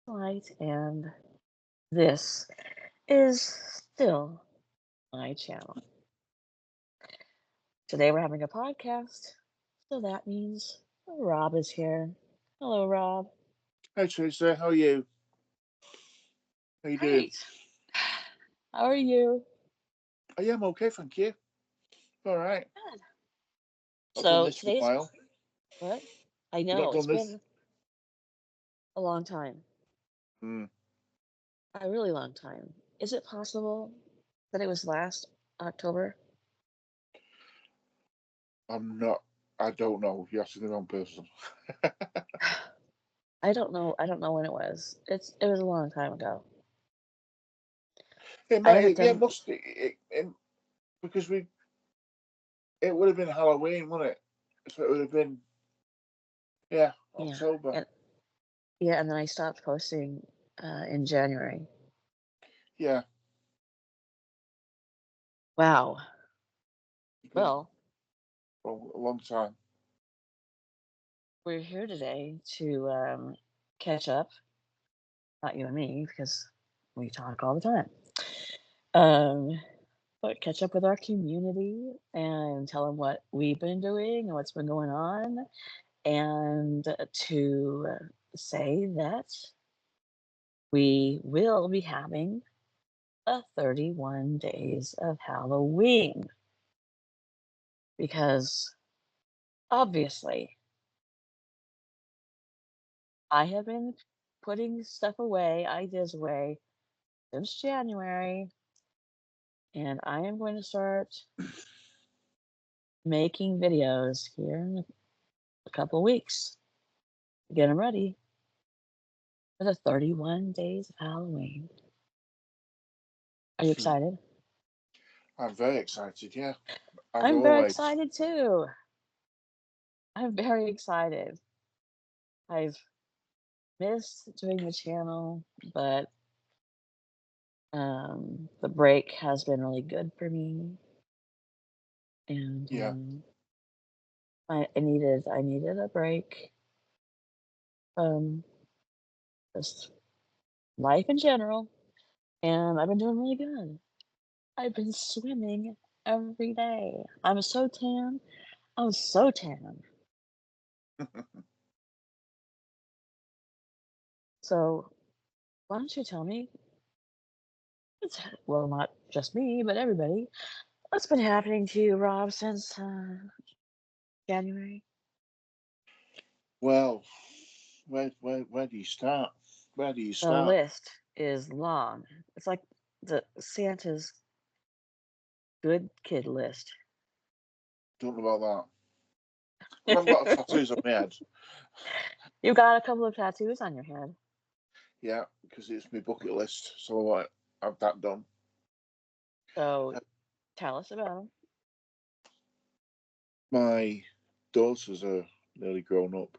Light, and this is still my channel. Today we're having a podcast, so that means Rob is here. Hello, Rob. Hey Teresa, how are you? How you doing? Great. How are you? Oh, yeah, I'm okay, thank you. All right. Good. Not done So this for a today's while. what? I You not know it's done this? been a long time, Mm, a really long time. Is it possible that it was last October? I'm not. I don't know. You're asking the wrong person. I don't know. I don't know when it was. It was a long time ago. It I might. haven't Yeah, it done. must. Because we. It would have been Halloween, wouldn't it? So it would have been. Yeah, Yeah, October. and yeah, and then I stopped posting in January. Yeah, Wow. it's been Well, a long time. we're here today to catch up. Not you and me, because we talk all the time. Um, but catch up with our community and tell them what we've been doing and what's been going on, and to say that we will be having a 31 days of Halloween because obviously I have been putting stuff away, ideas away since January, and I am going to start making videos here in a couple of weeks to get them ready for the 31 days of Halloween. Are you Hmm. excited? I'm very excited. Yeah, as I'm very always. excited too. I'm very excited. I've missed doing the channel, but the break has been really good for me, and Yeah, I needed a break from just life in general, and I've been doing really good. I've been swimming every day. I'm so tan. I was so tan. So why don't you tell me? Well, not just me, but everybody. What's been happening to you, Rob, since January? well, where do you start? Where do you The start? list is long. It's like the Santa's good kid list. Don't know about that. I've got a lot of tattoos on my head. You got a couple of tattoos on your head. Yeah, because it's my bucket list, so I want to have that done. So tell us about them. My daughters are nearly grown up,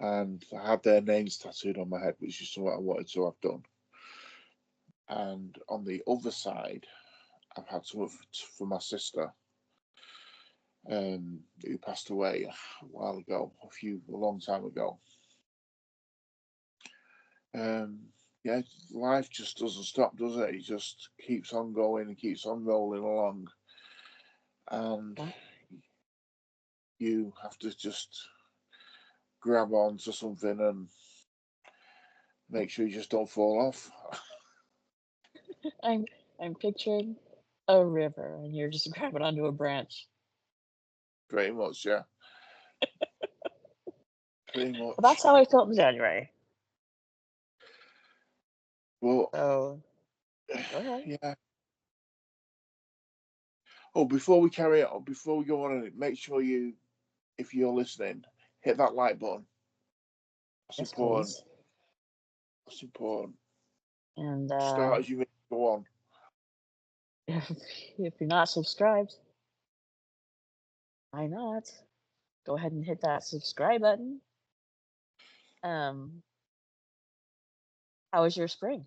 and I had their names tattooed on my head, which is something I wanted to have done. And on the other side, I've had something for my sister, who passed away a while ago, a long time ago. Um, yeah, life just doesn't stop, does it? It just keeps on going and keeps on rolling along, and What? you have to just grab on to something and make sure you just don't fall off. I'm I'm picturing a river, and you're just grabbing onto a branch. Pretty much, yeah. Pretty Well, that's much. how I felt in January. Well, So go ahead. yeah. Oh, before we carry on, before we go on, make sure you, if you're listening, hit that like button. That's Yes, important. please. That's important. And Start as you mean to go on. if if you're not subscribed, why not? Go ahead and hit that subscribe button. Um, how was your spring?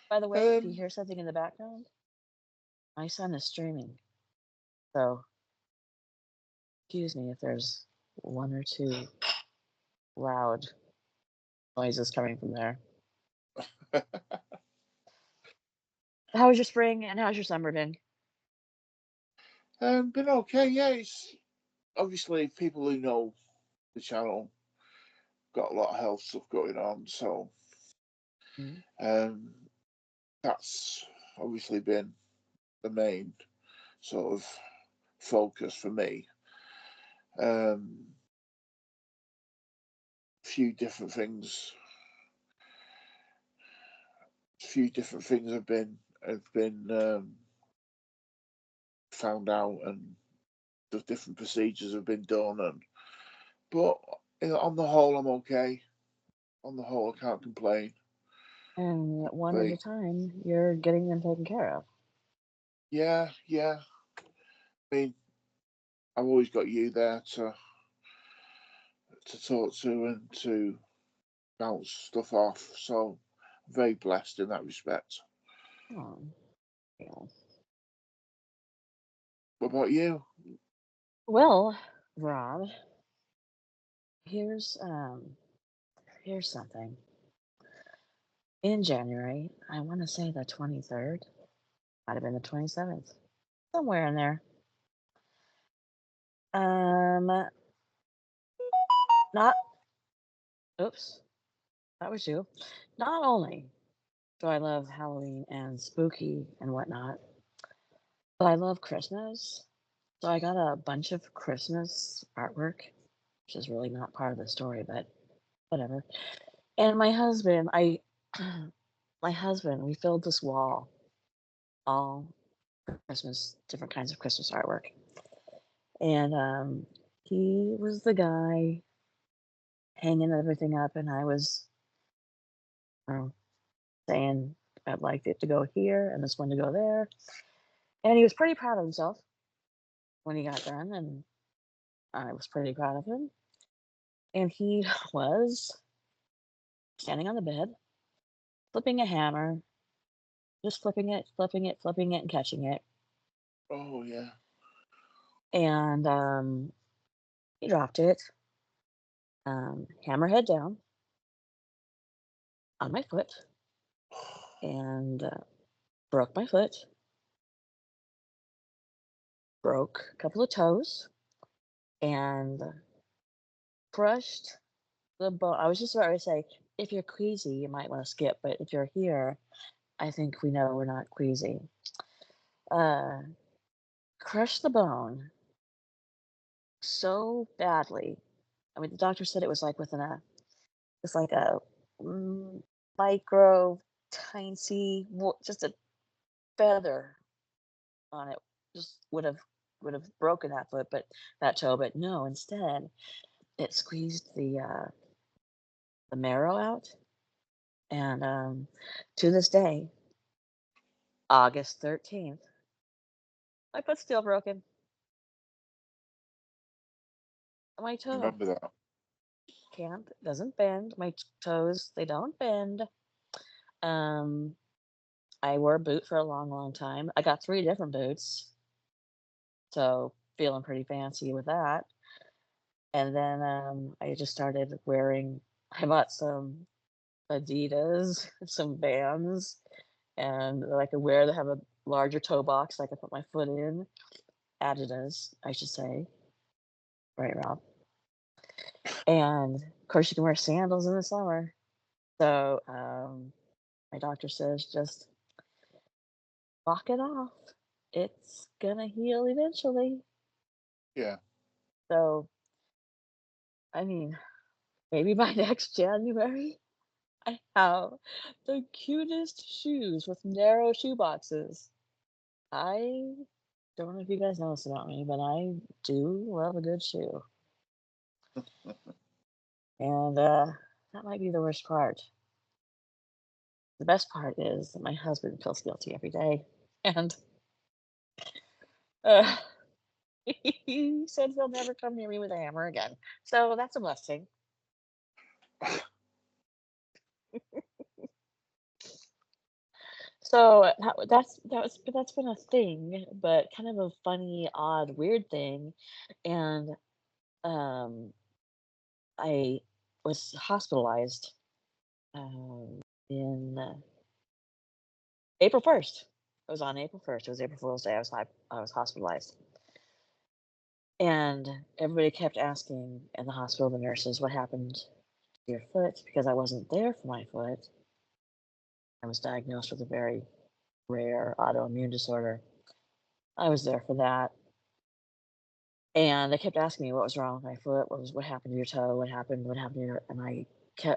By the way, if you Um, hear something in the background, my son is streaming. So excuse me if there's. one or two loud noises coming from there. How was your spring and how's your summer been? Been okay, yeah. It's obviously people who know the channel got a lot of health stuff going on, so Mm. um, that's obviously been the main sort of focus for me. Um, few different things, few different things have been found out, and the different procedures have been done, and but on the whole, I'm okay. On the whole, I can't complain. And one at a But time, you're getting them taken care of. yeah, yeah. I mean, I've always got you there to talk to and to bounce stuff off. So I'm very blessed in that respect. Oh, yeah. What about you? Well, Rob, here's um here's something. In January, I want to say the 23rd, might have been the 27th, somewhere in there. Um, not, oops, that was you. Not only do I love Halloween and spooky and whatnot, but I love Christmas. So I got a bunch of Christmas artwork, which is really not part of the story, but whatever. And my husband, we filled this wall all Christmas, different kinds of Christmas artwork. And he was the guy hanging everything up, and I was um, saying I'd like it to go here and this one to go there. And he was pretty proud of himself when he got done, and I was pretty proud of him. And he was standing on the bed, flipping a hammer, just flipping it, flipping it, flipping it, and catching it. Oh yeah. And he dropped it, hammerhead down on my foot, and broke my foot, broke a couple of toes, and crushed the bone. I was just about to say, if you're queasy, you might want to skip, but if you're here, I think we know we're not queasy. Uh, crushed the bone so badly. I mean, the doctor said it was like within a, it's like a mm, micro, tiny, just a feather on it, just would have broken that foot, but that toe. But no, instead, it squeezed the marrow out, and to this day, August 13th, my foot's still broken. My toe Remember that. can't doesn't bend. My toes, they don't bend. Um, I wore a boot for a long, long time. I got 3 different boots, so feeling pretty fancy with that. And then, I just started wearing I bought some Adidas, some Vans, and that I could wear that have a larger toe box I could put my foot in. Adidas, I should say. Right, Rob? And, of course, you can wear sandals in the summer. So, my doctor says, "Just walk it off. It's gonna heal eventually." Yeah. So, I mean, maybe by next January, I have the cutest shoes with narrow shoe boxes. I don't know if you guys know this about me, but I do love a good shoe. And that might be the worst part. The best part is that my husband feels guilty every day. And uh, he said he'll never come near me with a hammer again. So that's a blessing. So that's been a thing, but kind of a funny, odd, weird thing. And um, I was hospitalized in April 1st. It was on April 1st. It was April Fool's Day. I was hospitalized. And everybody kept asking in the hospital, the nurses, what happened to your foot? Because I wasn't there for my foot. I was diagnosed with a very rare autoimmune disorder. I was there for that. And they kept asking me what was wrong with my foot, what happened to your toe, what happened to your, and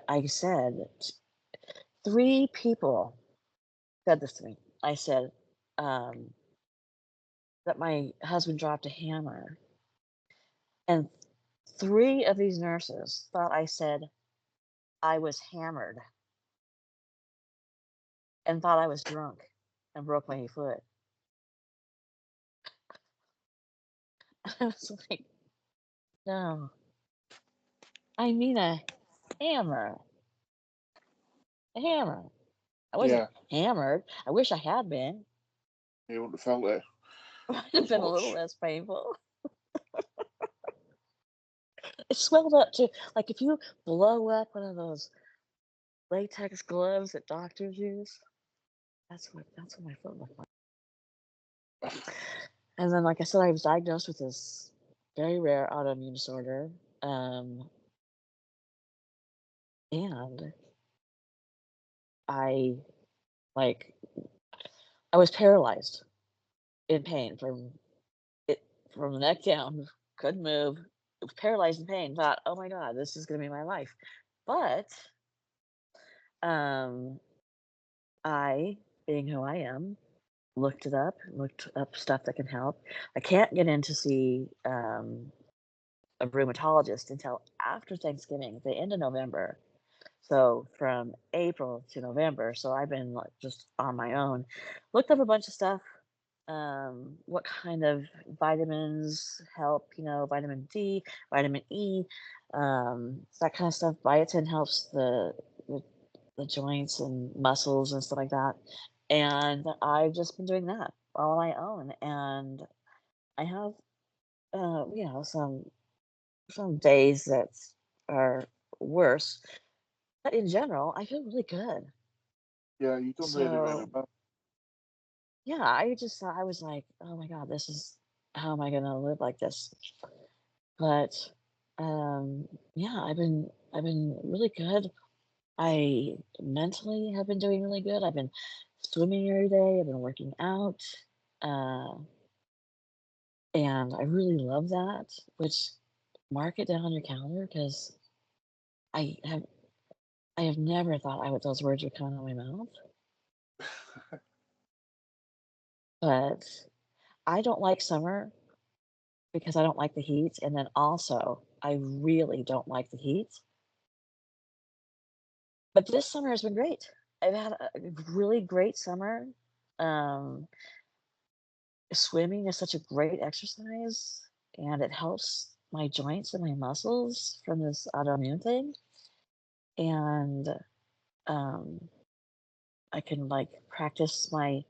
I said, three people said this to me. I said, um, that my husband dropped a hammer, and three of these nurses thought I said I was hammered and thought I was drunk and broke my foot. I was like, no, I mean hammer, a hammer. I wasn't Yeah, hammered. I wish I had been. you wouldn't have felt it It would have as been a little much. less painful. It swelled up to like if you blow up one of those latex gloves that doctors use. That's what my foot looked like. And then, like I said, I was diagnosed with this very rare autoimmune disorder. Um, and I like I was paralyzed in pain it from the neck down, couldn't move, paralyzed in pain. Thought, oh my god, this is gonna be my life. But um, I, being who I am, looked up stuff that can help. I can't get in to see a rheumatologist until after Thanksgiving, the end of November. So from April to November. So I've been like just on my own. Looked up a bunch of stuff. What kind of vitamins help, vitamin D, vitamin E, that kind of stuff. Biotin helps the, the joints and muscles and stuff like that. And I've just been doing that all on my own. And I have, some days that are worse, but in general, I feel really good. Yeah, you've done really, really So, well. yeah, I was like, "Oh my god, this is how am I gonna live like this?" But, yeah, I've been really good. I mentally have been doing really good. I've been swimming every day. I've been working out, uh, and I really love that. Which mark it down on your calendar because I have I have never thought those words would come out of my mouth. But I don't like summer because I don't like the heat, and then also, I really don't like the heat. But this summer has been great. I've had a really great summer. Um, Swimming is such a great exercise, and it helps my joints and my muscles from this autoimmune thing, and, um, I can, like, practice my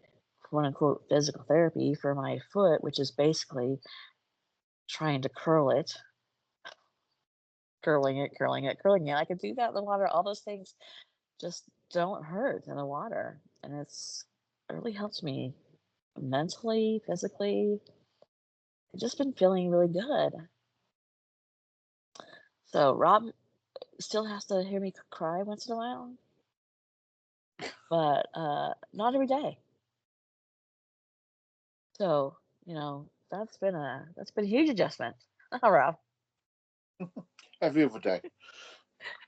quote unquote "physical therapy" for my foot, which is basically trying to curl it, curling it, curling it, curling it. I can do that in the water. All those things just don't hurt in the water, and it really helps me mentally, physically. I've just been feeling really good. So Rob still has to hear me cry once in a while, but not every day. So that's been a huge adjustment. Oh, Rob, Every other day.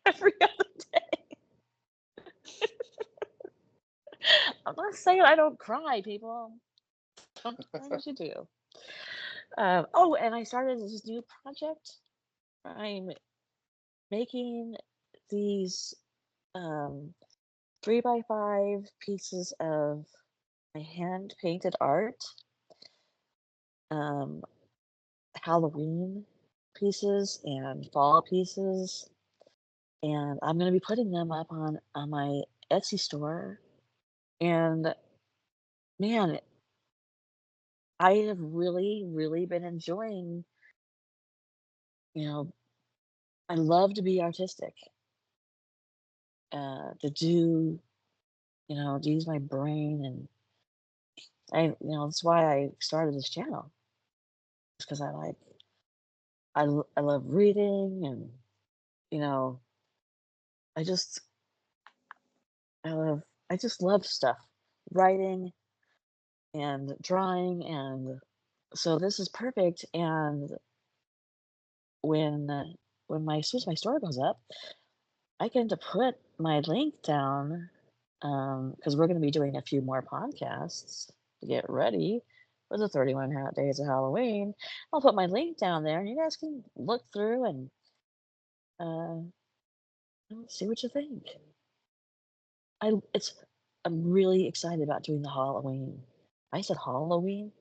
every other day. I'm not saying I don't cry, people. Sometimes you do. Oh, and I started this new project. I'm making these um, 3 by 5 pieces of my hand painted art, um, Halloween pieces and fall pieces, and I'm going to be putting them up on my Etsy store. And man, I have really, really been enjoying you know, I love to be artistic, to do, to use my brain, and that's why I started this channel, because I love reading, and you know, I just I just love stuff, writing and drawing, and so this is perfect. And when uh, when as soon as my store goes up, I get to put my link down, because we're going to be doing a few more podcasts to get ready for the 31 days of Halloween. I'll put my link down there, and you guys can look through and uh, see what you think. I it's I'm really excited about doing the Halloween. I said Halloween.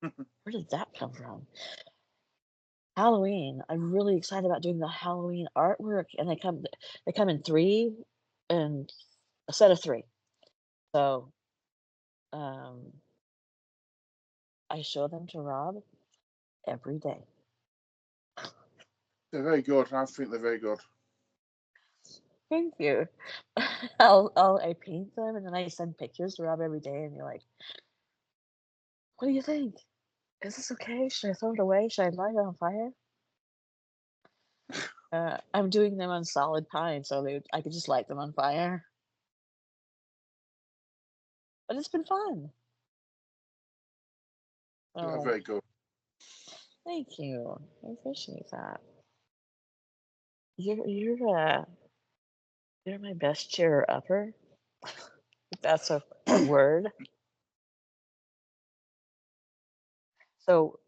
Where did that come from? Halloween. I'm really excited about doing the Halloween artwork, and they come in three, and a set of three. So um, I show them to Rob every day. They're very good. I think they're very good. Thank you. I paint them, and then I send pictures to Rob every day, and you're like, "What do you think? Is this okay? Should I throw it away? Should I light it on fire?" I'm doing them on solid pine, so I could just light them on fire. But it's been fun. They are Oh, very good. thank you. I appreciate that. You're my best cheerer upper. If that's a word. So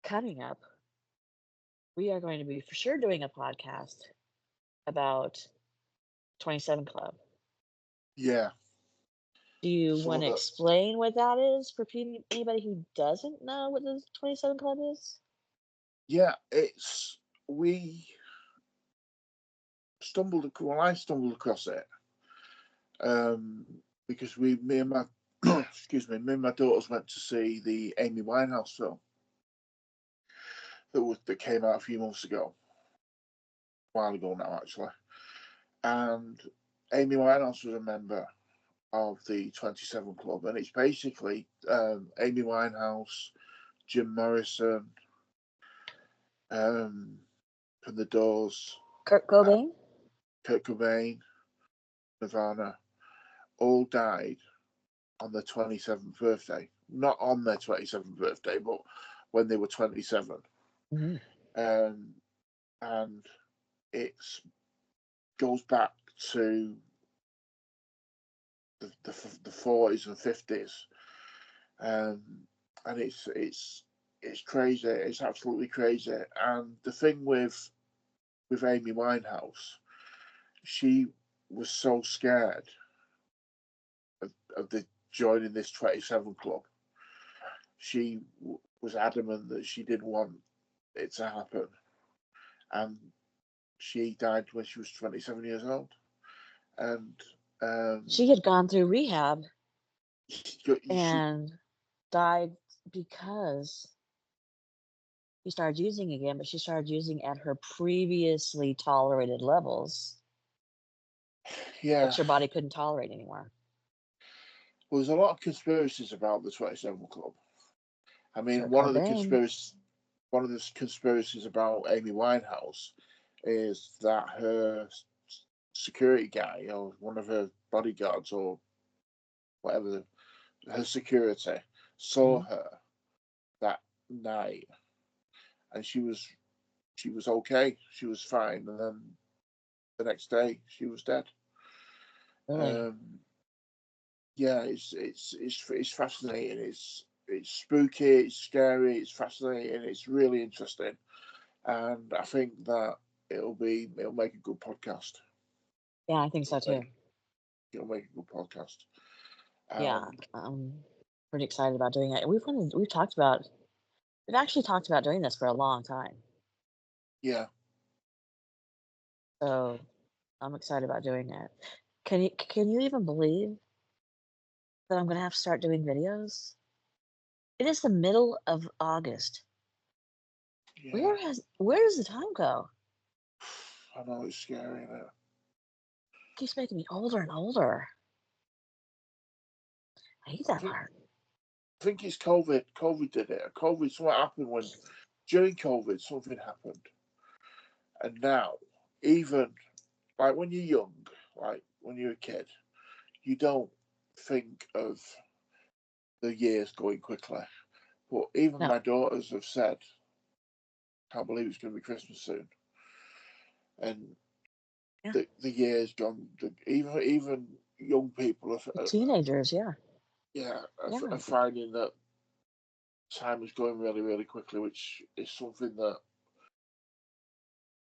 coming up, we are going to be for sure doing a podcast about 27 Club. Yeah. Do you So want to that, explain what that is for anybody who doesn't know what the 27 Club is? yeah, we I stumbled across it, um, because me and my, excuse me and my daughters went to see the Amy Winehouse film that came out a few months ago, a while ago now actually, and Amy Winehouse was a member of the 27 Club, and it's basically Amy Winehouse, Jim Morrison, um, from the Doors, Kurt uh, Cobain? Kurt Cobain, Nirvana, all died on their 27th birthday. Not on their 27th birthday, but when they were 27. Mhm. Um, and it goes back to the 40s and 50s. Um, and it's crazy. It's absolutely crazy. And the thing with Amy Winehouse, she was so scared of the joining this 27 Club. She was adamant that she didn't want it to happen, and she died when she was 27 years old. And She um, had gone through rehab she, and died because she started using again, but she started using at her previously tolerated levels, yeah, which her body couldn't tolerate anymore. well, there's a lot of conspiracies about the 27 Club. I mean, Kurt Cobain. one of the conspiracies about Amy Winehouse is that her security guy or one of her bodyguards or whatever, her security saw Mhm. her that night, and she was okay, she was fine, and then the next day she was dead. Really? Um, yeah, it's fascinating. It's spooky, it's scary, it's fascinating, it's really interesting, and I think that it'll make a good podcast. Yeah, I think so It'll too. make it'll make a good podcast. Yeah, And pretty excited about doing it. We've actually talked about doing this for a long time. yeah, So I'm excited about doing it. Can you even believe that I'm gonna have to start doing videos? It is the middle of August. Yeah, Where does the time go? I know it's scary. Isn't it? Keeps making me older and older. I hate I that think part. I think it's COVID. COVID did it. COVID. Something happened when during COVID something happened, and now even like when you're young, like when you're a kid, you don't think of the years going quickly. But even No, my daughters have said, "Can't believe it's going to be Christmas soon," and yeah, the years gone. Even young people teenagers, yeah, yeah are yeah. finding that time is going really really quickly, which is something that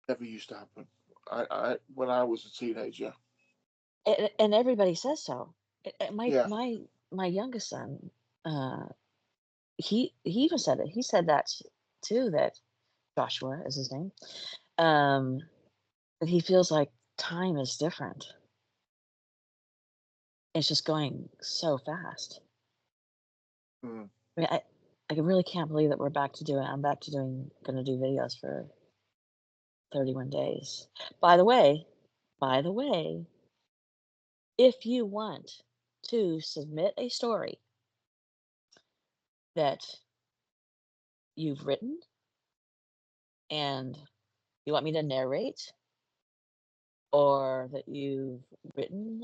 never used to happen. I when I was a teenager. And everybody says so. My Yeah, my youngest son, uh, he even said it. He said that too. That Joshua is his name. Um, that he feels like time is different. It's just going so fast. mm, I mean, I really can't believe that we're back to doing. I'm back to doing. Going to do videos for 31 days. By the way, by the way, if you want to submit a story that you've written and you want me to narrate, or that you've written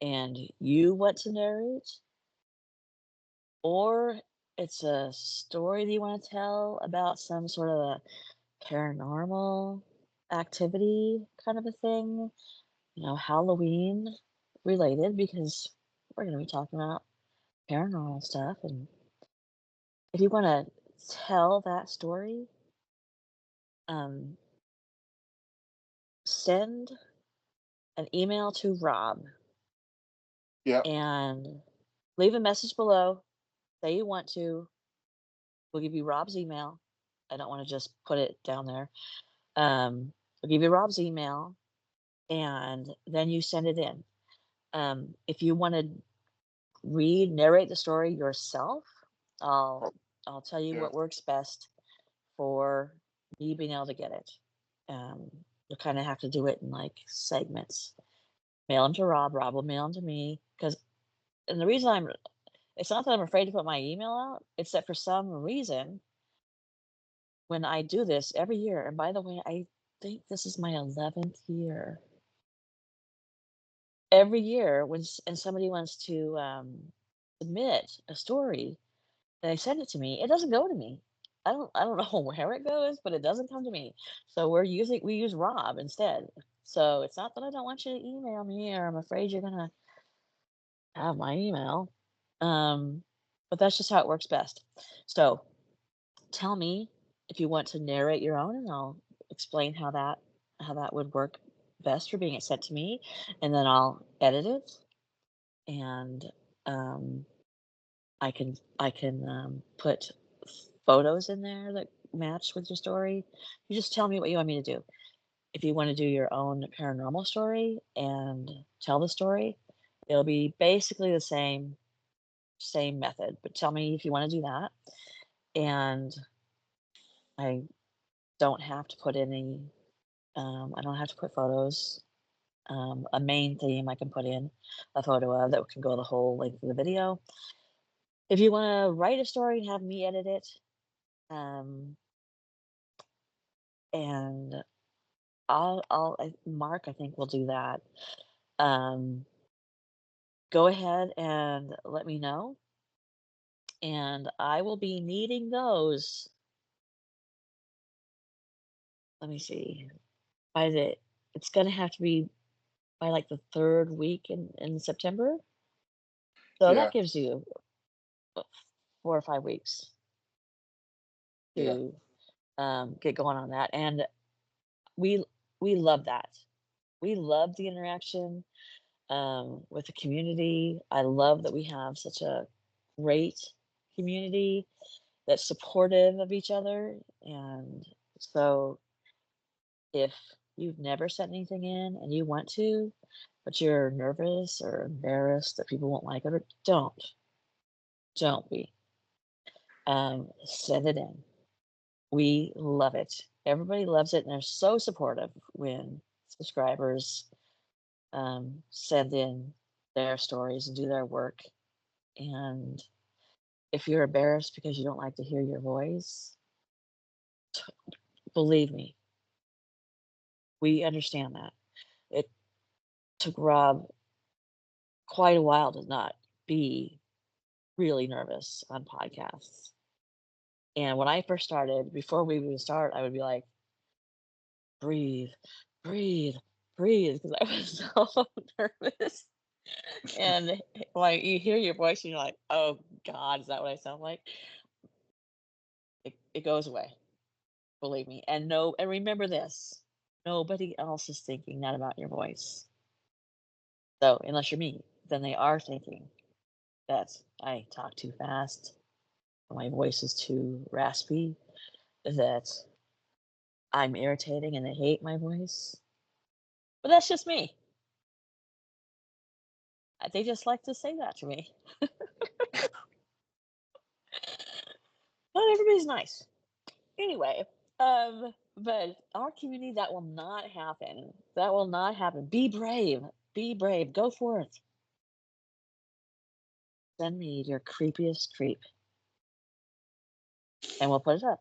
and you want to narrate, or it's a story that you want to tell about some sort of a paranormal activity kind of a thing, Halloween related, because we're going to be talking about paranormal stuff. And if you want to tell that story, um, send an email to Rob yeah, and leave a message below. Say you want to. We'll give you Rob's email. I don't want to just put it down there. We'll give you Rob's email, and then you send it in. If you want to narrate the story yourself, I'll oh, I'll tell you yeah, what works best for me being able to get it. Um, you'll kind of have to do it in like segments. Mail them to Rob. Rob will mail them to me. And the reason it's not that I'm afraid to put my email out. It's that for some reason, when I do this every year, and by the way, I think this is my 11th year. Every year, and somebody wants to submit a story, they send it to me. It doesn't go to me. I don't know where it goes, but it doesn't come to me. So we use Rob instead. So it's not that I don't want you to email me or I'm afraid you're gonna have my email. Um, but that's just how it works best. So tell me if you want to narrate your own, and I'll explain how that would work best for being sent to me, and then I'll edit it, and um, I can put photos in there that match with your story. You just tell me what you want me to do. If you want to do your own paranormal story and tell the story, it'll be basically the same method. But tell me if you want to do that, and I don't have to put any. I don't have to put photos. A main theme I can put in a photo of that can go the whole length of the video. If you want to write a story and have me edit it, um, and Mark, I think will do that. Um, go ahead and let me know, and I will be needing those. Let me see. By the, it's gonna have to be by like the third week in September. So that yeah, gives you 4 or 5 weeks yeah, to get going on that. And we we love that. We love the interaction with the community. I love that we have such a great community that's supportive of each other. And so if you've never sent anything in and you want to, but you're nervous or embarrassed that people won't like it, or don't be. Send it in. We love it. Everybody loves it, and they're so supportive when subscribers send in their stories and do their work. And if you're embarrassed because you don't like to hear your voice, believe me, we understand that. It took Rob quite a while to not be really nervous on podcasts. And when I first started, before we would start, I would be like, breathe, breathe, breathe, because I was so nervous. And like you hear your voice and you're like, oh God, is that what I sound like? It goes away, believe me. And no, and remember this, nobody else is thinking that about your voice. So unless you're me, then they are thinking that I talk too fast, my voice is too raspy, that I'm irritating and they hate my voice. But that's just me. They just like to say that to me. Not everybody's nice. Anyway, but our community, that will not happen. That will not happen. Be brave. Be brave. Go forth. Send me your creepiest creep, and we'll put it up.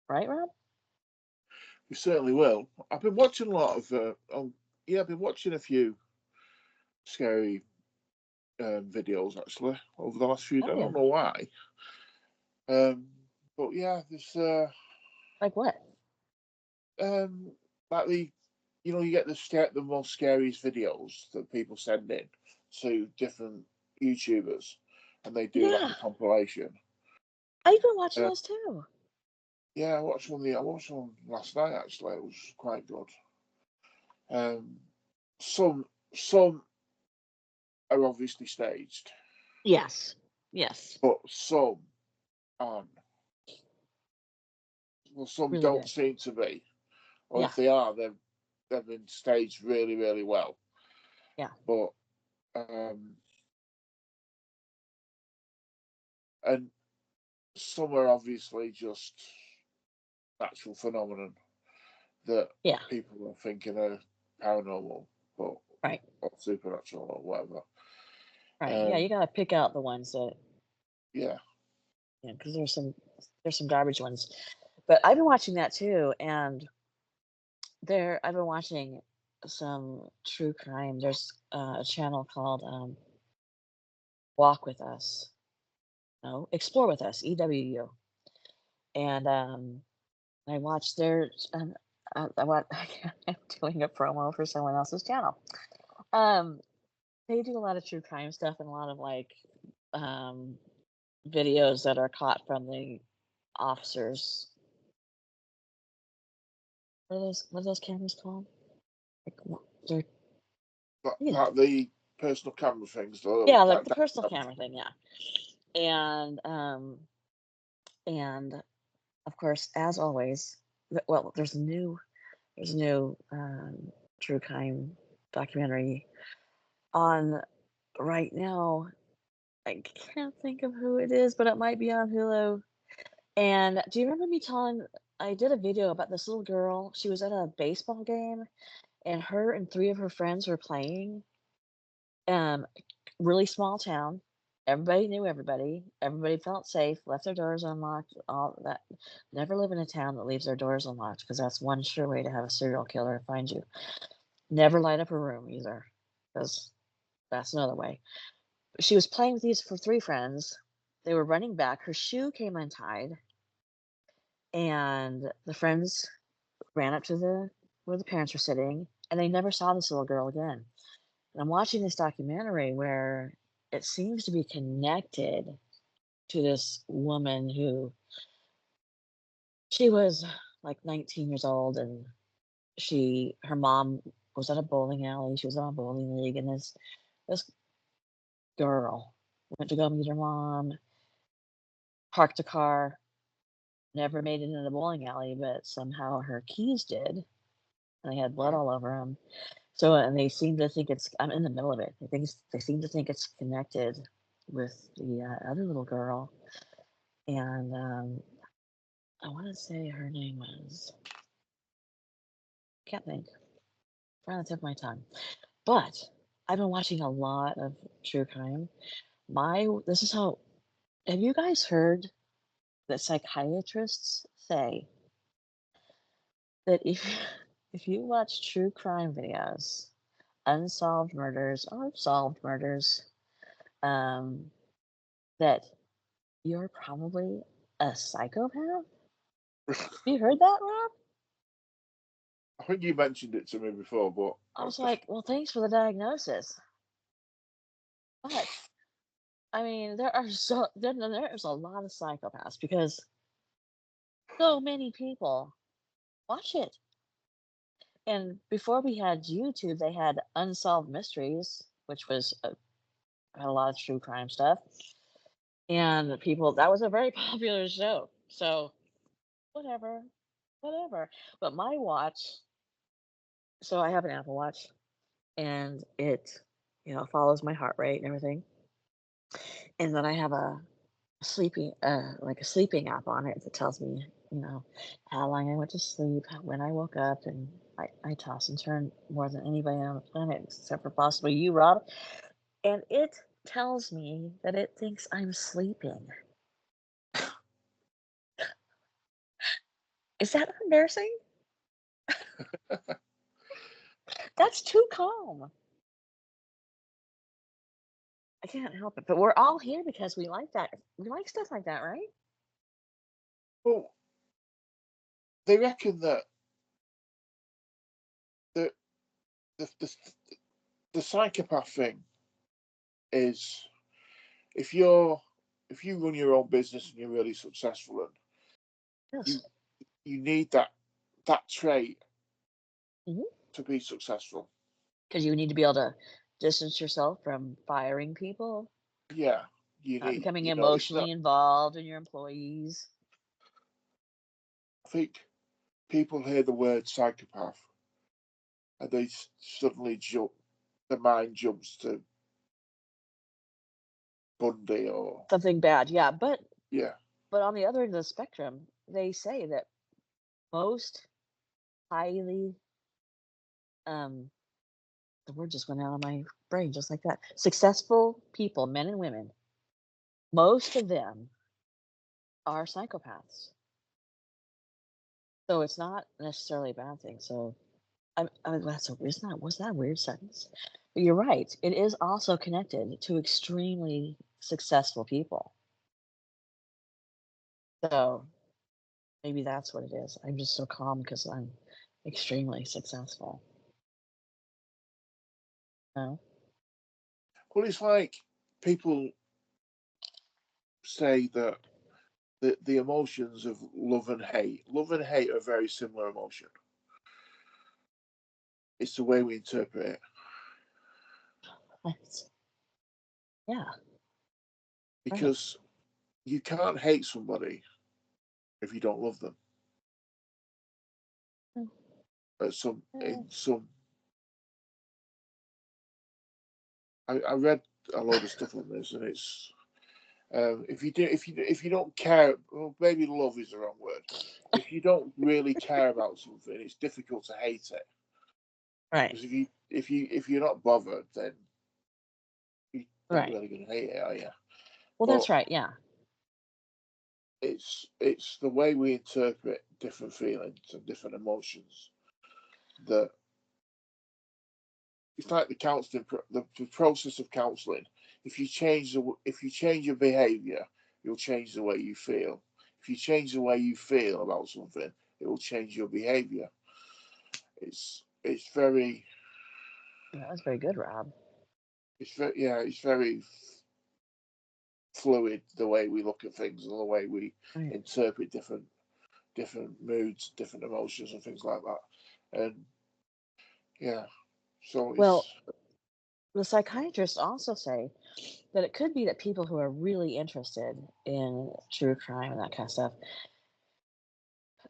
Right, Rob? We certainly will. I've been watching a lot of. Yeah, I've been watching a few scary videos actually over the last few. I Oh yeah. don't know why. Um, but yeah, there's Like what? um, like you get the most scariest videos that people send in to different YouTubers, and they do like Yeah, a compilation. I've been watching Uh, those too. yeah, I watched one. I watched one last night actually. It was quite good. Um, some are obviously staged, Yes. Yes. but some aren't. Well, some Really don't good. seem to be, or Yeah. if they are, they've been staged really, really well. Yeah. But um, and some are obviously just natural phenomenon that Yeah. people are thinking are paranormal, but Right. or supernatural or whatever. Right. Yeah. You Um, gotta pick out the ones that, yeah, because there's some garbage ones. But I've been watching that too, and I've been watching some true crime. There's a channel called Walk with Us. No, Explore with Us. EWU. And I watched their. I'm doing a promo for someone else's channel. Um, they do a lot of true crime stuff and a lot of like um videos that are caught from the officers. What are those cameras called? Like, they're you know, that the personal camera things, though, yeah, like that, the that personal camera thing, yeah. And of course, as always, well, there's a new true crime documentary on right now. I can't think of who it is, but it might be on Hulu. And do you remember me telling? I did a video about this little girl. She was at a baseball game, and her and three of her friends were playing. Um, Really small town. Everybody knew everybody. Everybody felt safe. Left their doors unlocked. All that. Never live in a town that leaves their doors unlocked because that's one sure way to have a serial killer find you. Never light up a room either, because that's another way. She was playing with these for three friends. They were running back. Her shoe came untied, and the friends ran up to the where the parents were sitting, and they never saw this little girl again. And I'm watching this documentary where it seems to be connected to this woman who she was like 19 years old, and her mom was at a bowling alley. She was on a bowling league, and this girl went to go meet her mom, parked a car, never made it into the bowling alley, but somehow her keys did, and they had blood all over them. So, and they seem to think I'm in the middle of it. They seem to think it's connected with the other little girl, and I want to say her name was. Can't think. Right on the tip of my tongue. But I've been watching a lot of true crime. My this is how. Have you guys heard that psychiatrists say that if if you watch true crime videos, unsolved murders or solved murders, um, that you're probably a psychopath? You heard that, Rob? I think you mentioned it to me before, but I was like, well, thanks for the diagnosis. But I mean, there's a lot of psychopaths because so many people watch it. And before we had YouTube, they had Unsolved Mysteries, which was had a lot of true crime stuff. And people, that was a very popular show. So whatever, whatever. But my watch, so I have an Apple Watch, and it, follows my heart rate and everything. And then I have like a sleeping app on it that tells me, how long I went to sleep, when I woke up, and I toss and turn more than anybody on the planet, except for possibly you, Rob. And it tells me that it thinks I'm sleeping. Is that embarrassing? That's too calm. I can't help it. But we're all here because we like that. We like stuff like that, right? well, they reckon that the the, the the psychopath thing is if you're if you run your own business and you're really successful and you Yes. you need that trait Because to be successful. you need to be able to distance yourself from firing people, Yeah, you not need, becoming it's not. emotionally involved in your employees. I think people hear the word psychopath and they suddenly jump. The mind jumps to Bundy or Something bad, yeah. yeah. But on the other end of the spectrum, they say that most highly um the word just went out of my brain just like that. Successful people, men and women, most of them are psychopaths. So it's not necessarily a bad thing. So that's a isn't that was that a weird sentence? But you're right. It is also connected to extremely successful people. So maybe that's what it is. I'm just so calm because I'm extremely successful. No? Well, it's like people say that the emotions of love and hate. Love and hate are a very similar emotion. It's the way we interpret it. That's, yeah, right. Because you can't hate somebody if you don't love them. Mm, Some mm. in some, I read a load of stuff on this, and it's if you don't care, well, maybe love is the wrong word. If you don't really care about something, it's difficult to hate it. Right, Because if you're not bothered, then you're not right. really going to hate it, are you? Well, But that's right. Yeah, it's the way we interpret different feelings and different emotions that it's like the counselling, the process of counselling. If you change your behaviour, you'll change the way you feel. If you change the way you feel about something, it will change your behaviour. It's very that was very good, Rob. it's very fluid the way we look at things and the way we Right. interpret different moods, different emotions, and things like that. And yeah, so Well, it's the psychiatrists also say that it could be that people who are really interested in true crime and that kind of stuff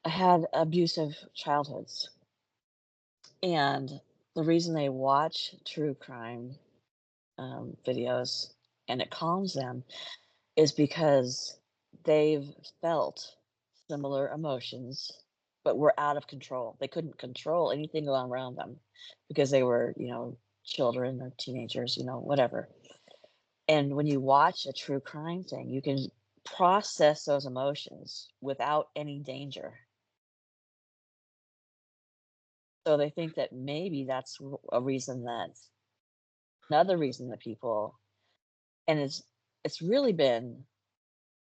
had abusive childhoods. And the reason they watch true crime videos and it calms them is because they've felt similar emotions, but were out of control. They couldn't control anything around them because they were, children or teenagers, whatever. And when you watch a true crime thing, you can process those emotions without any danger. So they think that maybe that's a reason that another reason that people, and it's really been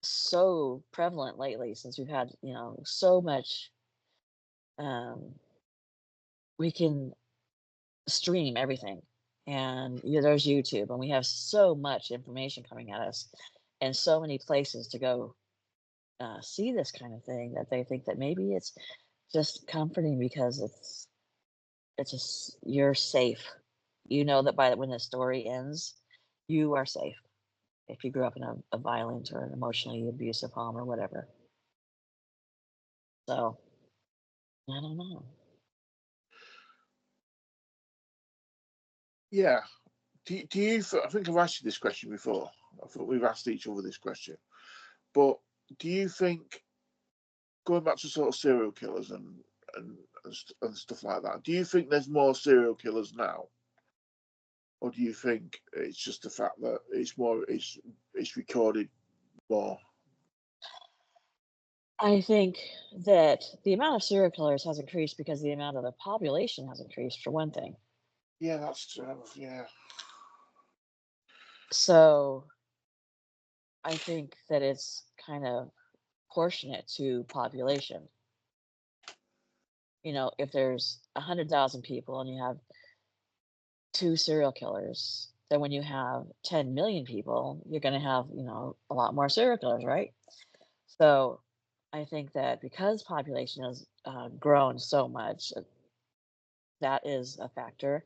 so prevalent lately since we've had, so much, um we can stream everything. And there's YouTube, and we have so much information coming at us, and so many places to go see this kind of thing that they think that maybe it's just comforting because it's just you're safe. You know that when the story ends, you are safe if you grew up in a violent or an emotionally abusive home or whatever. So I don't know. Yeah. I think I've asked you this question before. I think we've asked each other this question. But do you think, going back to sort of serial killers and stuff like that, do you think there's more serial killers now? Or do you think it's just the fact that it's recorded more? I think that the amount of serial killers has increased because the amount of the population has increased, for one thing. Yeah, that's true. Yeah. So I think that it's kind of proportionate to population. If there's 100,000 people and you have two serial killers, then when you have 10 million people, you're going to have, a lot more serial killers, right? So I think that because population has grown so much, that is a factor.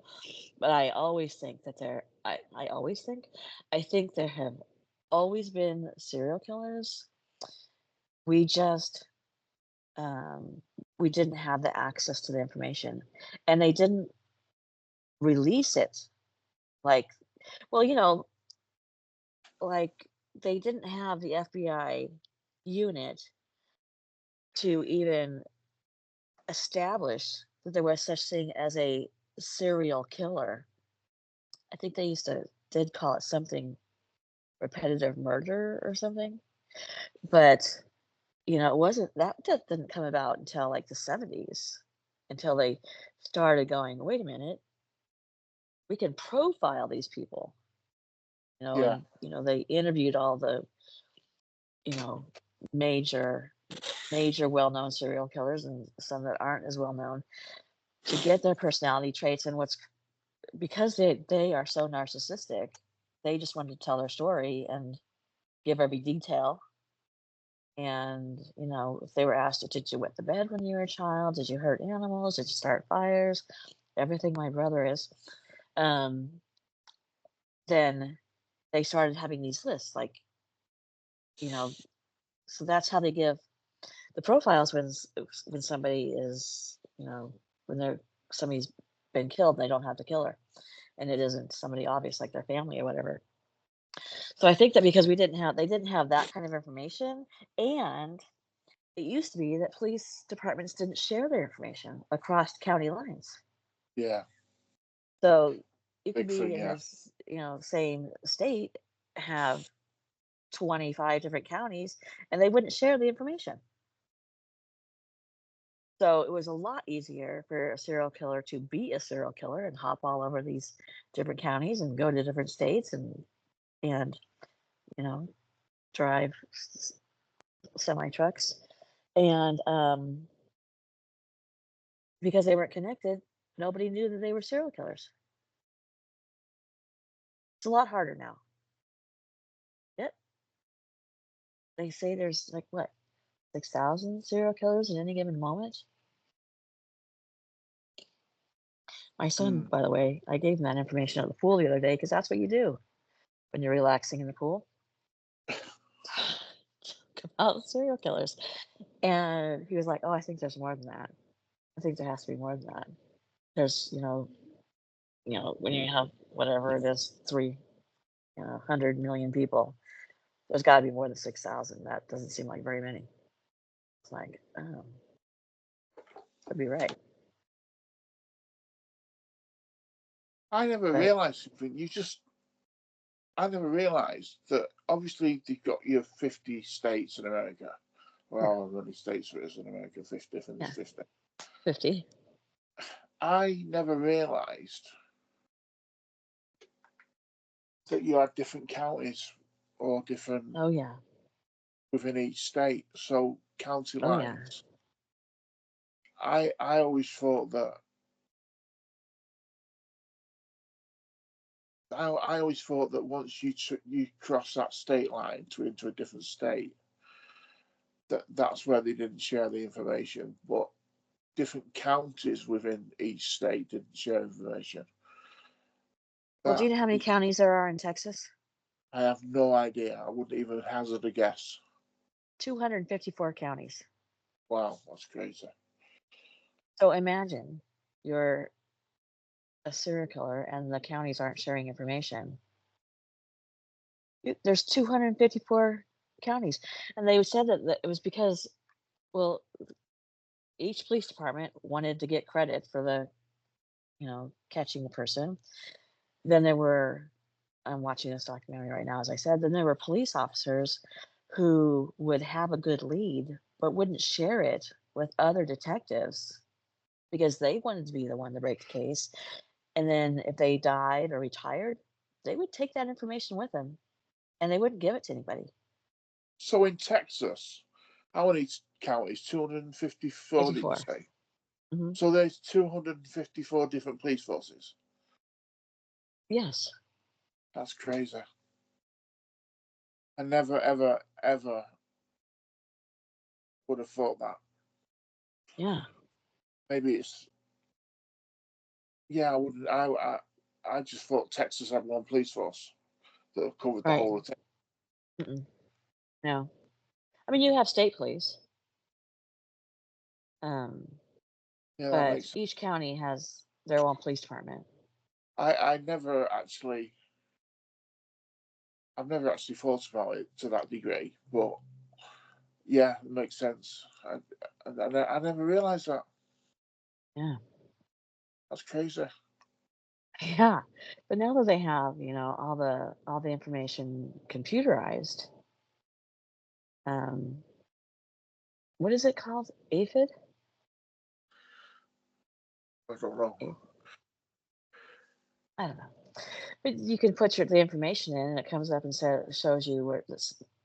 But I always think that I always I think there have always been serial killers. We just, um, we didn't have the access to the information, and they didn't release it. Like, well, like they didn't have the FBI unit to even establish that there was such thing as a serial killer. I think they did call it something repetitive murder or something, but it wasn't that didn't come about until like the 70s, until they started going, wait a minute, we can profile these people, Yeah. and they interviewed all the, you know, major well-known serial killers and some that aren't as well known to get their personality traits and what's because they are so narcissistic, they just wanted to tell their story and give every detail. And if they were asked, did you wet the bed when you were a child, did you hurt animals, did you start fires, everything my brother is, um then they started having these lists, like, you know so that's how they give the profiles when somebody is, when somebody's been killed and they don't have the killer, and it isn't somebody obvious like their family or whatever. So I think that because they didn't have that kind of information, and it used to be that police departments didn't share their information across county lines. Yeah. So you could Big be thing. in Yeah. this, same state, have 25 different counties, and they wouldn't share the information. So it was a lot easier for a serial killer to be a serial killer and hop all over these different counties and go to different states and you know drive semi trucks, and because they weren't connected, nobody knew that they were serial killers. It's a lot harder now. Yep, they say there's like what, 6,000 serial killers at any given moment. My son, Mm. by the way, I gave him that information at the pool the other day because that's what you do when you're relaxing in the pool. About serial killers. And he was like, "Oh, I think there's more than that. I think there has to be more than that. There's, when you have whatever it is, 100 million people, there's got to be more than 6,000. That doesn't seem like very many." It's like, oh, could be right. I never But realised something. I never realised that obviously they've got your 50 states in America. yeah, Well, how many states there is in America? 50, I think there's yeah, 50. 50. I never realised that you had different counties or different Oh, yeah. within each state. So county Oh, yeah. lines. I always thought that I always thought that once you cross that state line to into a different state, that's where they didn't share the information. But different counties within each state didn't share information. Well, do That you know how many is, counties there are in Texas? I have no idea. I wouldn't even hazard a guess. 254 counties. Wow, that's crazy. So imagine you're a serial killer and the counties aren't sharing information. There's 254 counties. And they said that it was because, well, each police department wanted to get credit for catching the person. Then there were, I'm watching this documentary right now, as I said, then there were police officers who would have a good lead, but wouldn't share it with other detectives because they wanted to be the one to break the case. And then if they died or retired, they would take that information with them and they wouldn't give it to anybody. So in Texas, how many counties? 254, did you 54. say? Hmm. So there's 254 different police forces. Yes. That's crazy. I never, ever, ever would have thought that. Yeah. Maybe it's, yeah, I wouldn't, I just thought Texas had one police force that covered the Right. whole of Texas. Mm-mm. No. I mean, you have state police, um, Yeah, that but makes sense. each county has their own police department. I never actually, I've never actually thought about it to that degree, but yeah, it makes sense. I never realised that. Yeah. That's crazy. Yeah. But now that they have, all the information computerized, um, what is it called? Aphid? I don't know. I don't know. But you can put the information in, and it comes up and shows you where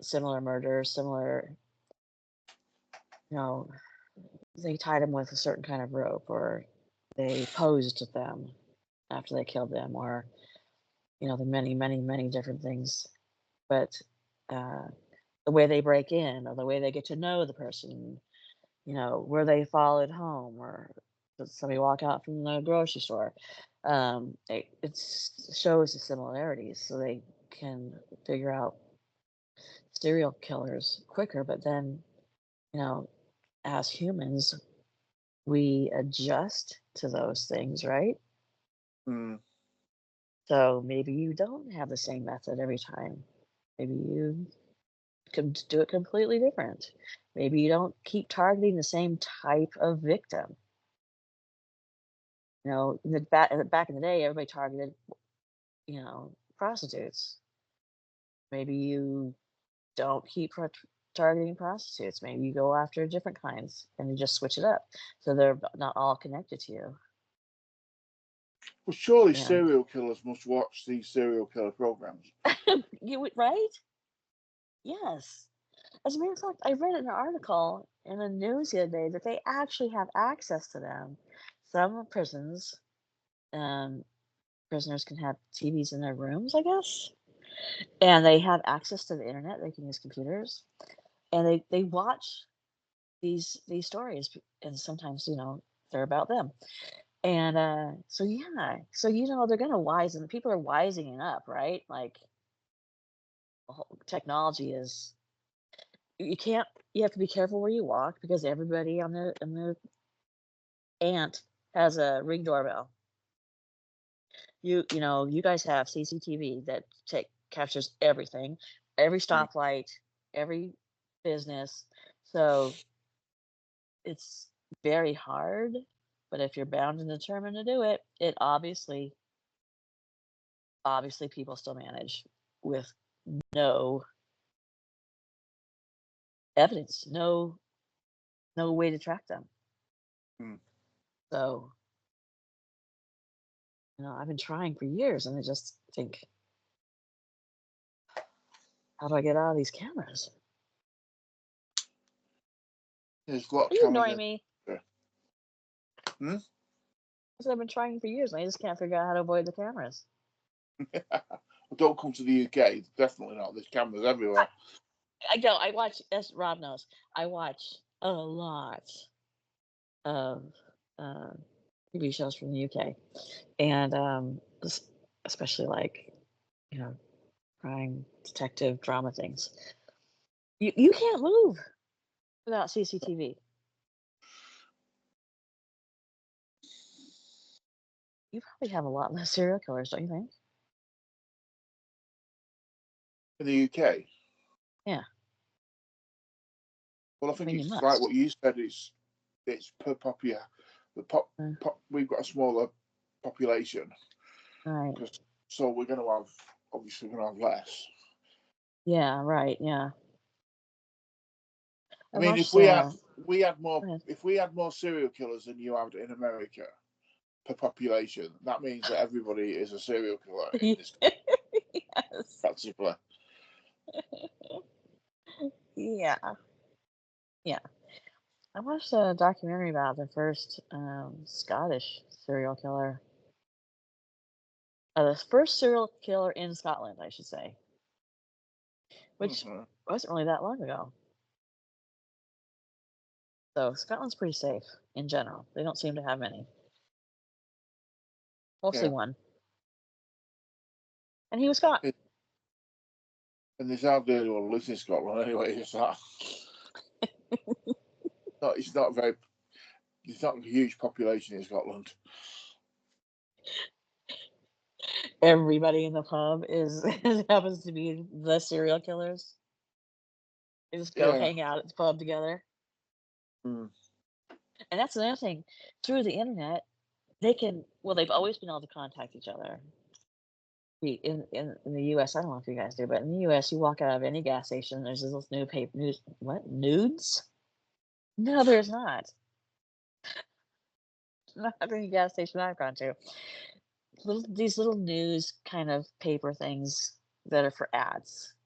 similar murders, similar, you know, they tied them with a certain kind of rope, or they posed them after they killed them, or the many, many, many different things. But uh, the way they break in, or the way they get to know the person, where they followed home, or did somebody walk out from the grocery store. It shows the similarities, so they can figure out serial killers quicker. But then, you know, as humans, we adjust to those things, right? Mm. So maybe you don't have the same method every time. Maybe you can do it completely different. Maybe you don't keep targeting the same type of victim. Back in the day, everybody targeted, prostitutes. Maybe you don't keep targeting prostitutes. Maybe you go after different kinds and you just switch it up so they're not all connected to you. Well, surely You know, serial killers must watch these serial killer programs. you would, right? Yes. As a matter of fact, I read an article in the news the other day that they actually have access to them. Some prisons, um, prisoners can have TVs in their rooms, I guess, and they have access to the internet. They can use computers, and they watch these stories, and sometimes they're about them. And so yeah, so they're gonna wisen. People are wisening up, right? Like technology is. You can't. You have to be careful where you walk because everybody on the ant has a Ring doorbell. You guys have CCTV that take captures everything, every Mm. stoplight, every business. So it's very hard, but if you're bound and determined to do it, it obviously people still manage with no evidence, no way to track them. Mm. So, I've been trying for years, and I just think, how do I get out of these cameras? There's a lot Are of you cameras ignoring in me? there. Hmm? Because I've been trying for years, and I just can't figure out how to avoid the cameras. Well, don't come to the UK. Definitely not. There's cameras everywhere. I know. I watch, as Rob knows, I watch a lot of uh, TV shows from the UK, and especially like you know crime, detective, drama things. You can't move without CCTV. You probably have a lot less serial killers, don't you think? In the UK, Yeah, well, I I think mean you it's like must. what you said. It's per populace. The Uh, we've got a smaller population, right. so we're going to have obviously we're going to have less. Yeah. Right. Yeah. I I mean, if watched. we had more Go ahead. if we had more serial killers than you have in America per population, that means that everybody is a serial killer in this Yes. practically. Yeah. Yeah. I watched a documentary about the first Scottish serial killer. The first serial killer in Scotland, I should say, which Mm-hmm. wasn't really that long ago. So Scotland's pretty safe in general. They don't seem to have many. Mostly Yeah, one. And he was Scot. it, and there's hardly anyone lives in Scotland anyway. It's that. No, it's not very. There's not a huge population in Scotland. Everybody in the pub is happens to be the serial killers. They just go Yeah. hang out at the pub together. Mm. And that's another thing. Through the internet, they can they've always been able to contact each other. In the US, I don't know if you guys do, but in the US, you walk out of any gas station, there's this little news what? Nudes? No, there's not. Not any gas station I've gone to. These little news kind of paper things that are for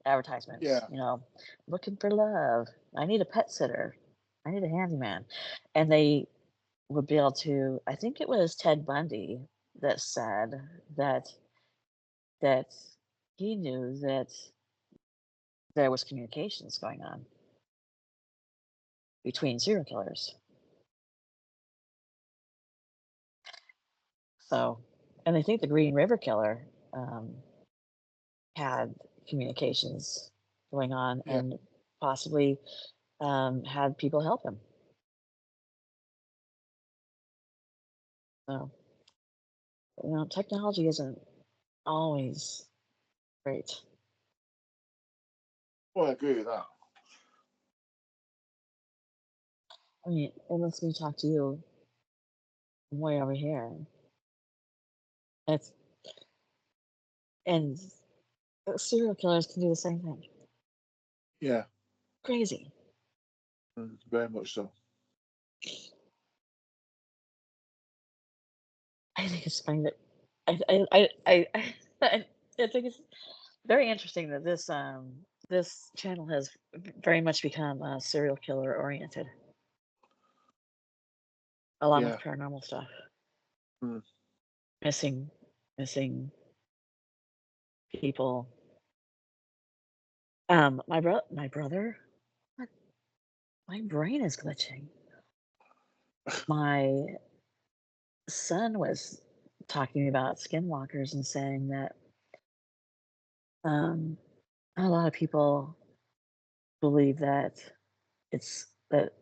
advertisements, Yeah. looking for love. I need a pet sitter. I need a handyman. And they would be able to, I think it was Ted Bundy that said that that he knew that there was communications going on between serial killers. So, and I think the Green River Killer had communications going on Yeah. and possibly had people help him. So, technology isn't always great. Well, I agree with that. I mean, it lets me talk to you way over here. It's and serial killers can do the same thing. Yeah. Crazy. Very much so. I think it's funny that I think it's very interesting that this channel has very much become serial killer oriented, along with Yeah. paranormal stuff, Mm. missing missing people. My brother, what? My brain is glitching. My son was talking about skinwalkers and saying that um, a lot of people believe that that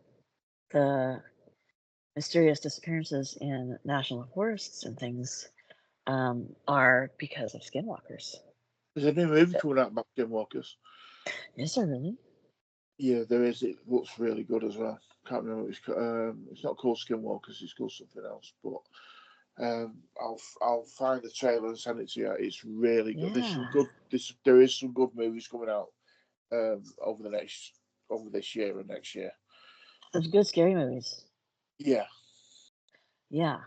the mysterious disappearances in national forests and things are because of skinwalkers. There's a new movie Uh, coming out about skinwalkers. Is there really? Yeah, there is. It looks really good as well. Can't remember what it's not called Skinwalkers. It's called something else. But I'll find the trailer and send it to you. It's really good. There's some Yeah. good. There is some good movies coming out over this year and next year. There's good scary movies. Yeah. Yeah.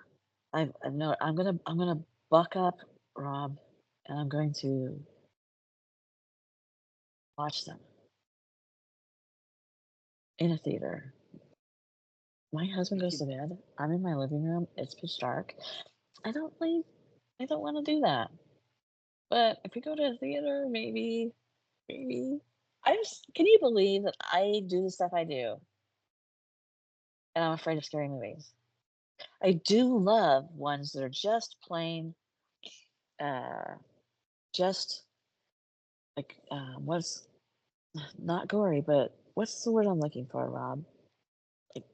I know I'm gonna buck up, Rob, and I'm going to watch them in a theater. My husband goes to bed. I'm in my living room. It's pitch dark. I don't really I don't wanna do that. But if we go to a theater, maybe. I just can you believe that I do the stuff I do, and I'm afraid of scary movies? I do love ones that are just plain, uh, just like, what's not gory, but what's the word I'm looking for, Rob? Like,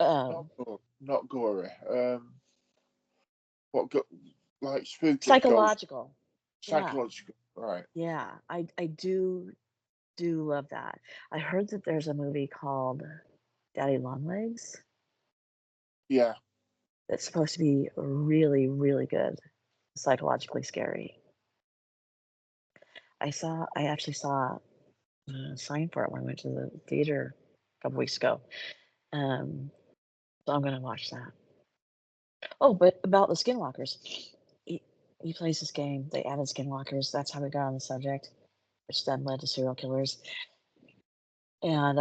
Not um, not gory. What go like spooky ghost psychological. Yeah, psychological. Right. yeah, I do love that. I heard that there's a movie called Daddy Longlegs Yeah. that's supposed to be really, really good, psychologically scary. I actually saw a sign for it when I went to the theater a couple weeks ago. Um, so I'm gonna watch that. Oh, but about the skinwalkers. He he plays this game. They added skinwalkers. That's how we got on the subject, which then led to serial killers. And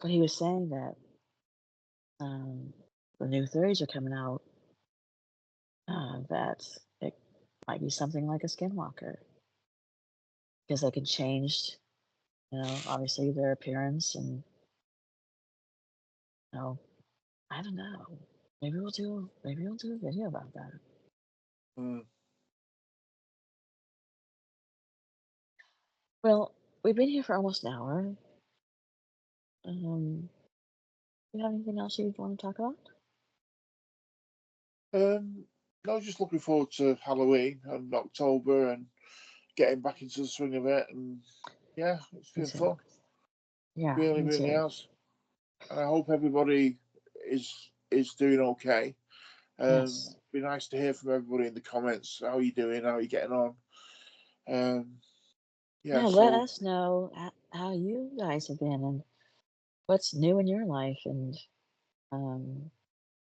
but he was saying that um, the new theories are coming out that it might be something like a skinwalker because they can change, obviously their appearance and you know, I don't know. Maybe we'll do a video about that. Mm. Well, we've been here for almost an hour. You have anything else you'd want to talk about? Um, I was just looking forward to Halloween and October and getting back into the swing of it. And yeah, it's Me been too. fun. Yeah, Really, me really too. has. And I hope everybody is doing okay. Yes. Be nice to hear from everybody in the comments. How are you doing? How are you getting on? Um, yeah. Yeah, let So us know how you guys have been and what's new in your life, and um,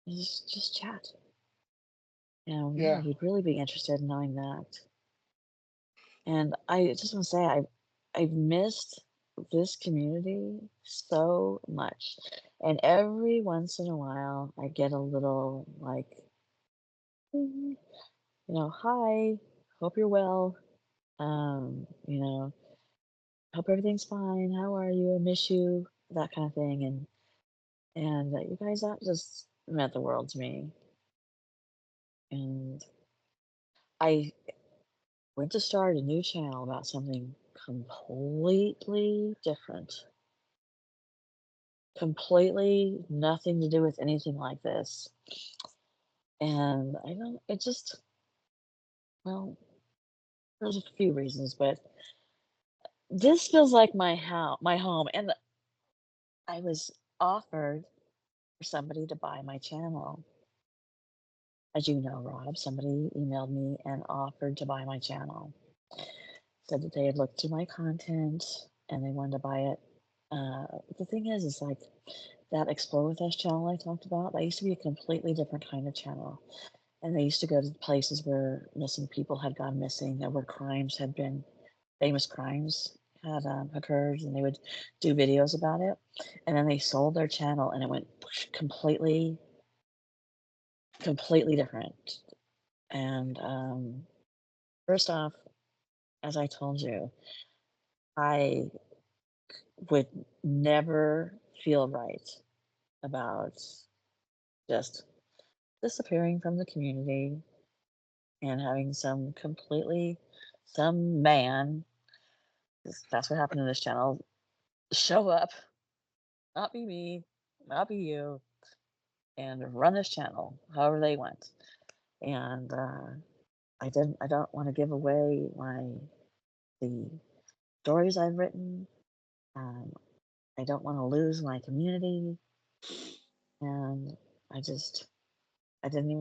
just chat. Yeah, yeah. we'd really be interested in knowing that. And I just want to say I've missed this community so much. And every once in a while I get a little like, "Mm, hi, hope you're well. You know, hope everything's fine. How are you? I miss you." That kind of thing. And you guys that just meant the world to me. And I went to start a new channel about something completely different. Completely nothing to do with anything like this. And I don't it just well, there's a few reasons, but this feels like my home, and I was offered for somebody to buy my channel. As you know, Rob, somebody emailed me and offered to buy my channel. Said that they had looked through my content and they wanted to buy it. The thing is like that Explore With Us channel I talked about, that used to be a completely different kind of channel. And they used to go to places where missing people had gone missing, or where crimes had been, famous crimes had occurred, and they would do videos about it. And then they sold their channel, and it went completely, completely different. And first off, as I told you, I would never feel right about just disappearing from the community and having some man, 'cause that's what happened in this channel, show up, not be me, not be you, and run this channel however they want. And I don't want to give away the stories I've written. Um, I don't want to lose my community, and I just I didn't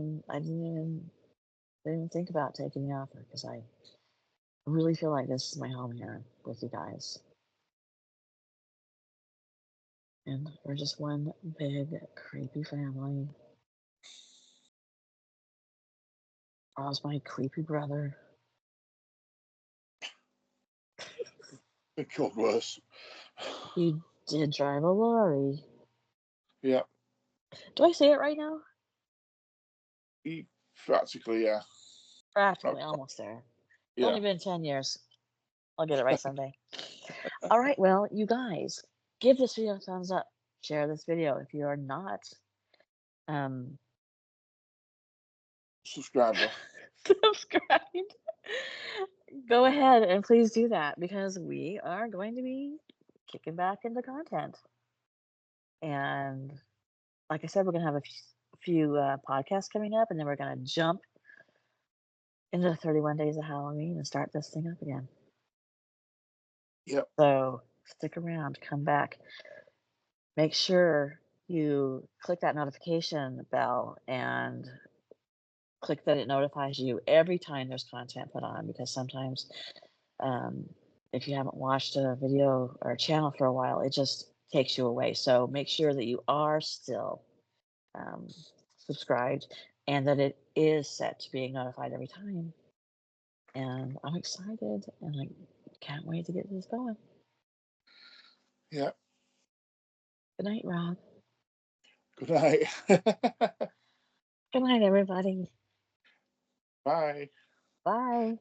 even think about taking the offer because I really feel like this is my home here with you guys, and we're just one big creepy family. Ross, my creepy brother. It got worse. He did drive a lorry. Yeah, Do I say it right now? he practically, yeah. Practically, Not almost there. It's yeah. only been 10 years. I'll get it right someday. All right, well, you guys, give this video a thumbs up. Share this video if you are not um, Subscriber. subscribed. Go ahead and please do that because we are going to be kicking back into content. And like I said, we're going to have a few podcasts coming up, and then we're going to jump into the 31 days of Halloween and start this thing up again. Yep. So stick around, come back. Make sure you click that notification bell and click that it notifies you every time there's content put on because sometimes um, if you haven't watched a video or a channel for a while, it just takes you away. So make sure that you are still um, subscribed and that it is set to being notified every time. And I'm excited and I can't wait to get this going. Yeah. Good night, Rob. Good night. Good night, everybody. Bye. Bye.